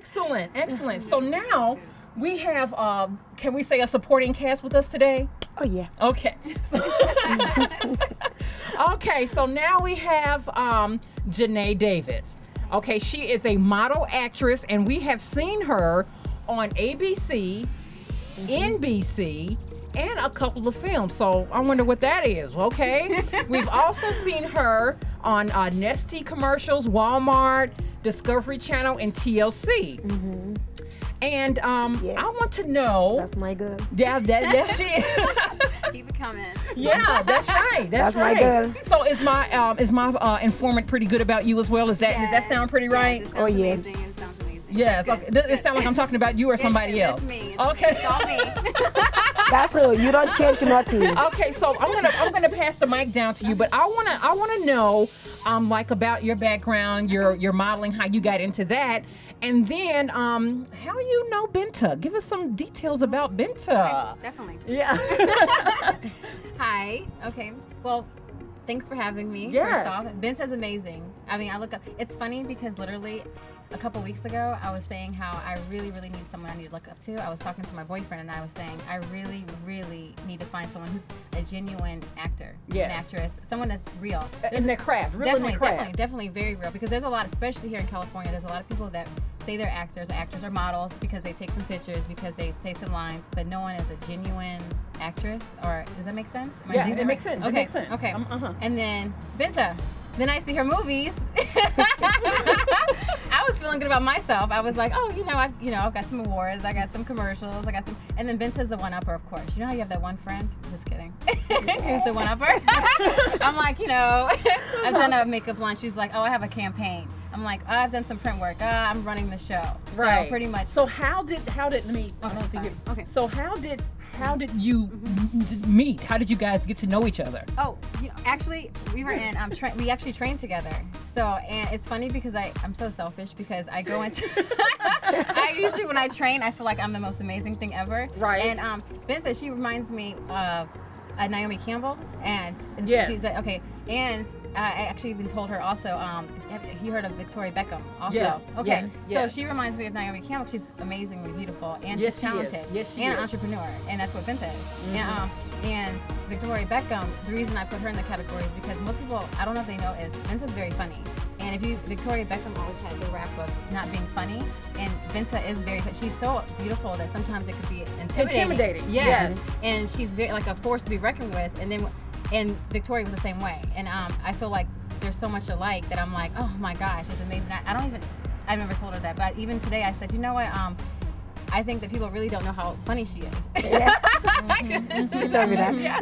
Excellent, excellent. So now we have, can we say, a supporting cast with us today? Oh, yeah. Okay. Okay, so now we have Janae Davis. Okay, she is a model actress, and we have seen her on ABC, NBC, and a couple of films. So I wonder what that is, okay? We've also seen her on Nestea commercials, Walmart, Discovery Channel, and TLC. And Yes. I want to know. That's my girl. Yeah, that's it. Keep it coming. Yeah, that's right. That's my right. girl. So is my informant pretty good about you as well? Does that sound pretty right? Yes, it Oh, sounds yeah. amazing. It sounds amazing. Yes. Okay. Does it sound like I'm talking about you or somebody else? It's me. Okay. It's all me. That's her. You don't change nothing. Okay, so I'm gonna pass the mic down to you, but I wanna know like about your background, your modeling, how you got into that, and then how you know Binta. Give us some details about Binta. Definitely. Yeah. Hi. Okay. Well, thanks for having me. Yes. First off, Binta's amazing. I mean, I look up. It's funny because literally a couple weeks ago, I was saying how I really, really need someone I need to look up to. I was talking to my boyfriend, and I was saying I really, really need to find someone who's a genuine actor, Yes. an actress, someone that's real. In their craft, really in their craft. Definitely very real. Because there's a lot, especially here in California, there's a lot of people that say they're actors or models because they take some pictures, because they say some lines, but no one is a genuine actress. Or does that make sense? Am I Yeah, saying it that makes right? sense. Okay. It makes sense. Okay. Uh-huh. And then Binta. Then I see her movies. I was feeling good about myself. I was like, oh, I've got some awards, I got some commercials, I got some. And then Binta's the one-upper, of course. You know how you have that one friend? Just kidding. Who's the one-upper? I'm like, I've done a makeup line. She's like, oh, I have a campaign. I'm like, oh, I've done some print work. I'm running the show. Right. So pretty much. So how did let me? I Okay, don't think sorry. it- Okay. So how did you meet? How did you guys get to know each other? Oh, actually, we were in. We actually trained together. So, and it's funny because I'm so selfish because I go into. I usually when I train, I feel like I'm the most amazing thing ever. Right. And Binta, she reminds me of Naomi Campbell, and Yes. she's like, okay. And I actually even told her also. Have you heard of Victoria Beckham? Also. Yes, Okay. yes, So yes. she reminds me of Naomi Campbell. She's amazingly beautiful, and Yes, she's she is. talented, Yes, she and an is. entrepreneur, and that's what Binta is. And Victoria Beckham, the reason I put her in the category is because most people, I don't know if they know, is Binta's very funny. And Victoria Beckham always has a rap of not being funny, and Binta is very, she's so beautiful that sometimes it could be intimidating. Yes. And she's very, like a force to be reckoned with. And Victoria was the same way. And I feel like there's so much alike that I'm like, oh my gosh, it's amazing. I never told her that, but even today I said, you know what? I think that people really don't know how funny she is. Yeah. She told me that. Yeah.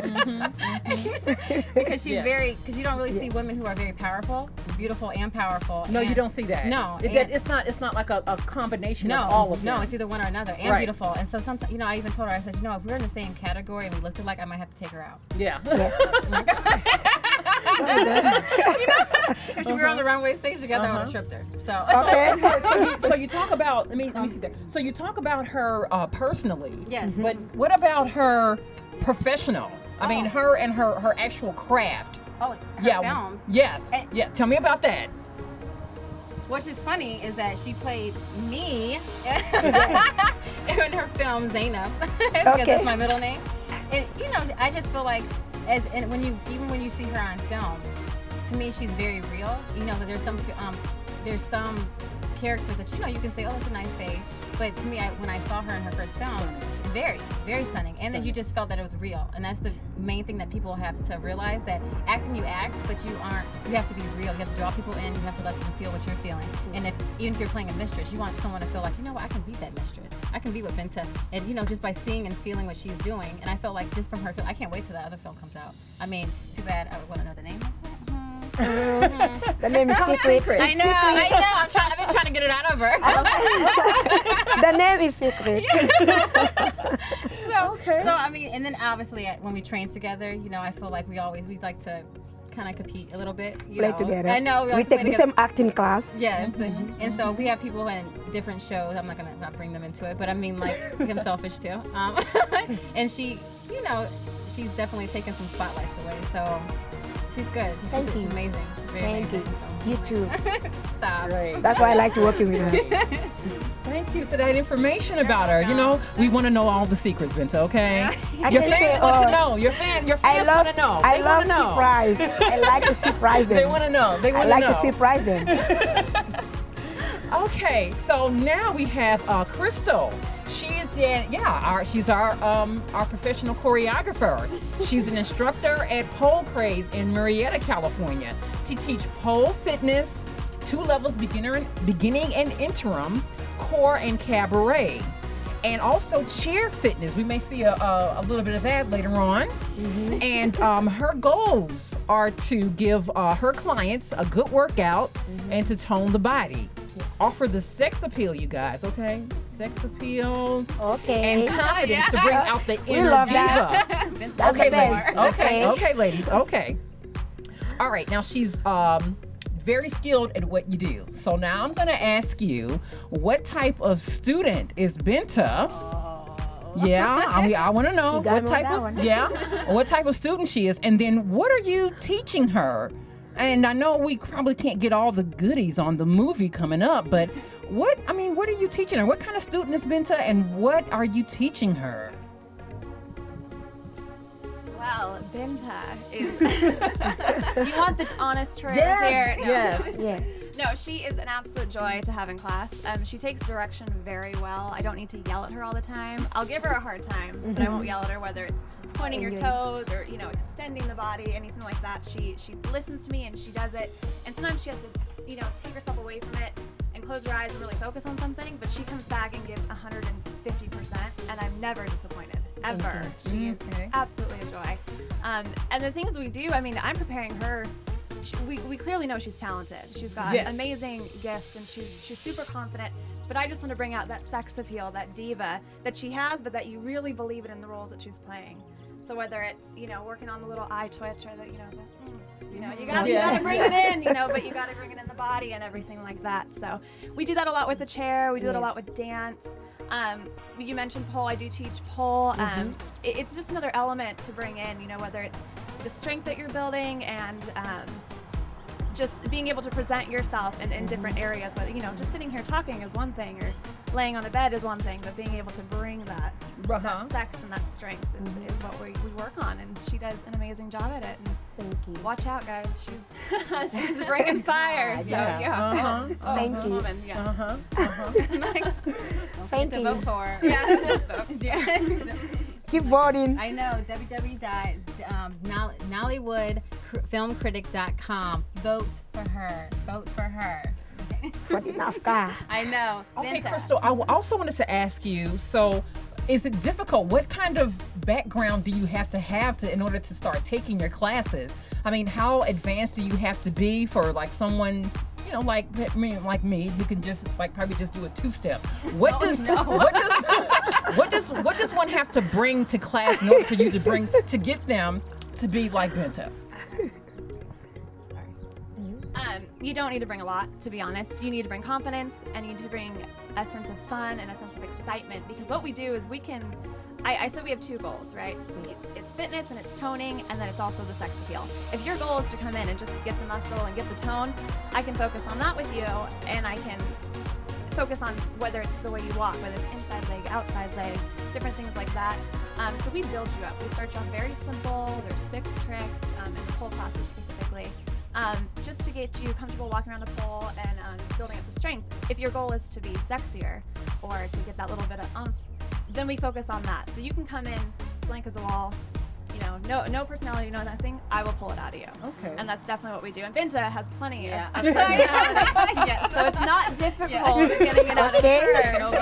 Because she's Yes. because you don't really see women who are very powerful, beautiful and powerful. No, and you don't see that. No, It's not like a combination no, of all of them. no, it's either one or another, and Right. beautiful. And so sometimes, I even told her, I said, if we're in the same category and we looked alike, I might have to take her out. Yeah. If we were on the runway stage together, I would have tripped her. So. Okay. So you talk about, let me see that. So you talk about her personally. Yes. But what about her professional? I mean, Oh. her and her actual craft. Oh, her Yeah. films. Yes. And- Yeah. Tell me about that. Which is funny is that she played me in her film Zainab, because Okay. that's my middle name. And I just feel like even when you see her on film, to me she's very real. That there's some characters that you can say, oh, that's a nice face. But to me, when I saw her in her first film, she's very, very stunning. And then you just felt that it was real. And that's the main thing that people have to realize, that acting, you act, but you have to be real. You have to draw people in. You have to let them feel what you're feeling. And even if you're playing a mistress, you want someone to feel like, I can beat that mistress. I can be with Binta. And, just by seeing and feeling what she's doing. And I felt like just from her film, I can't wait till the other film comes out. I mean, too bad I would want to know the name of it. The name is secret. I know. I've been trying to get it out of her. The name is secret. Okay. So I mean, and then obviously when we train together, I feel like we like to kind of compete a little bit. Play together. I know. We like to take play the together. same acting class. Yes, and so we have people in different shows. I'm not gonna bring them into it, but I mean, like, I'm selfish too. And she, she's definitely taken some spotlights away. So she's good. Thank you. She's amazing. Very Thank amazing. you. You too. So. Stop. Great. That's why I like to work with her. Thank you for that information about her. You know, we want to know all the secrets, Binta, okay? Your can fans say, want to know. Your fans want to know. I They love wanna know. surprise. I like to surprise them. They want to know. They I want to like know. to surprise them. Okay, so now we have Crystal. She is she's our professional choreographer. She's an instructor at Pole Craze in Murrieta, California. She teaches pole fitness, 2 levels, beginning and interim, core and cabaret, and also chair fitness. We may see a little bit of that later on. And her goals are to give her clients a good workout and to tone the body. Offer the sex appeal, you guys, okay? Sex appeal Okay. and confidence to bring out the inner love diva. that. That's Okay, the ladies. best. Okay, ladies. Okay. All right. Now she's very skilled at what you do. So now I'm gonna ask you, what type of student is Binta? Yeah, I want to know got what me type on of that what type of student she is, and then what are you teaching her? And I know we probably can't get all the goodies on the movie coming up, but what are you teaching her? What kind of student is Binta, and what are you teaching her? Well, Binta is. Do you want the honest truth here? No. Yes. Yeah. No, she is an absolute joy to have in class. She takes direction very well. I don't need to yell at her all the time. I'll give her a hard time, but I won't yell at her, whether it's pointing your toes or, you know, extending the body, anything like that. She listens to me and she does it. And sometimes she has to, you know, take herself away from it and close her eyes and really focus on something, but she comes back and gives 150%, and I'm never disappointed, ever. She is absolutely a joy. And the things we do, I mean, I'm preparing her. We clearly know she's talented. She's got amazing gifts, and she's super confident. But I just want to bring out that sex appeal, that diva that she has, but that you really believe it in the roles that she's playing. So whether it's, you know, working on the little eye twitch or the, you know, you gotta bring it in, you know, but you gotta bring it in the body and everything like that. So we do that a lot with the chair. We do that a lot with dance. You mentioned pole. I do teach pole. It's just another element to bring in, you know, whether it's the strength that you're building and just being able to present yourself in different areas. Whether, you know, just sitting here talking is one thing, or laying on a bed is one thing, but being able to bring that, that sex and that strength is what we work on, and she does an amazing job at it. And Thank you. watch out, guys. She's bringing fire. So Thank you. Woman, yes. Thank to you. vote for her. Yes, vote. Keep voting. I know, www.nollywoodfilmcritic.com. Vote for her. Vote for her. For the Nafka. I know. Okay, Binta. Crystal, I also wanted to ask you, so is it difficult? What kind of background do you have to in order to start taking your classes? I mean, how advanced do you have to be for like someone, you know, like me, who can just probably just do a 2-step? What does one have to bring to class in order for you to get them to be like Binta? You don't need to bring a lot, to be honest. You need to bring confidence, and you need to bring a sense of fun and a sense of excitement, because what we do is I said we have 2 goals, right? It's fitness and it's toning, and then it's also the sex appeal. If your goal is to come in and just get the muscle and get the tone, I can focus on that with you, and I can focus on whether it's the way you walk, whether it's inside leg, outside leg, different things like that. So we build you up. We start you off very simple. There's 6 tricks in the pole classes specifically. Just to get you comfortable walking around a pole and building up the strength. If your goal is to be sexier or to get that little bit of oomph, then we focus on that. So you can come in blank as a wall, you know, no personality, no nothing. I will pull it out of you. Okay. And that's definitely what we do. And Binta has plenty of personality. So it's not difficult getting it out of her. You know?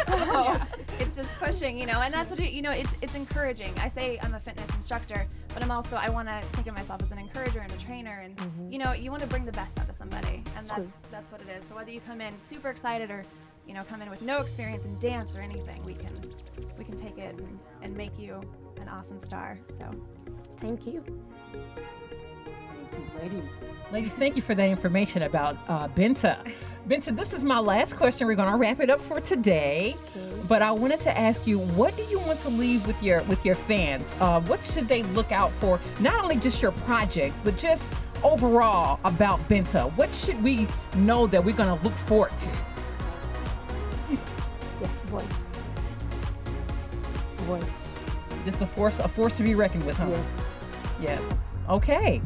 So it's just pushing, you know, and that's what it's encouraging. I say I'm a fitness instructor, but I want to think of myself as an encourager and a trainer, and you know, you want to bring the best out of somebody, and that's what it is. So whether you come in super excited or, you know, come in with no experience in dance or anything, we can take it and make you an awesome star. So Thank you. Ladies, thank you for that information about Binta. Binta, this is my last question. We're going to wrap it up for today. But I wanted to ask you, what do you want to leave with your fans? What should they look out for? Not only just your projects, but just overall about Binta. What should we know that we're going to look forward to? Voice. Voice. Just a force to be reckoned with, huh? Yes. Yes. Okay.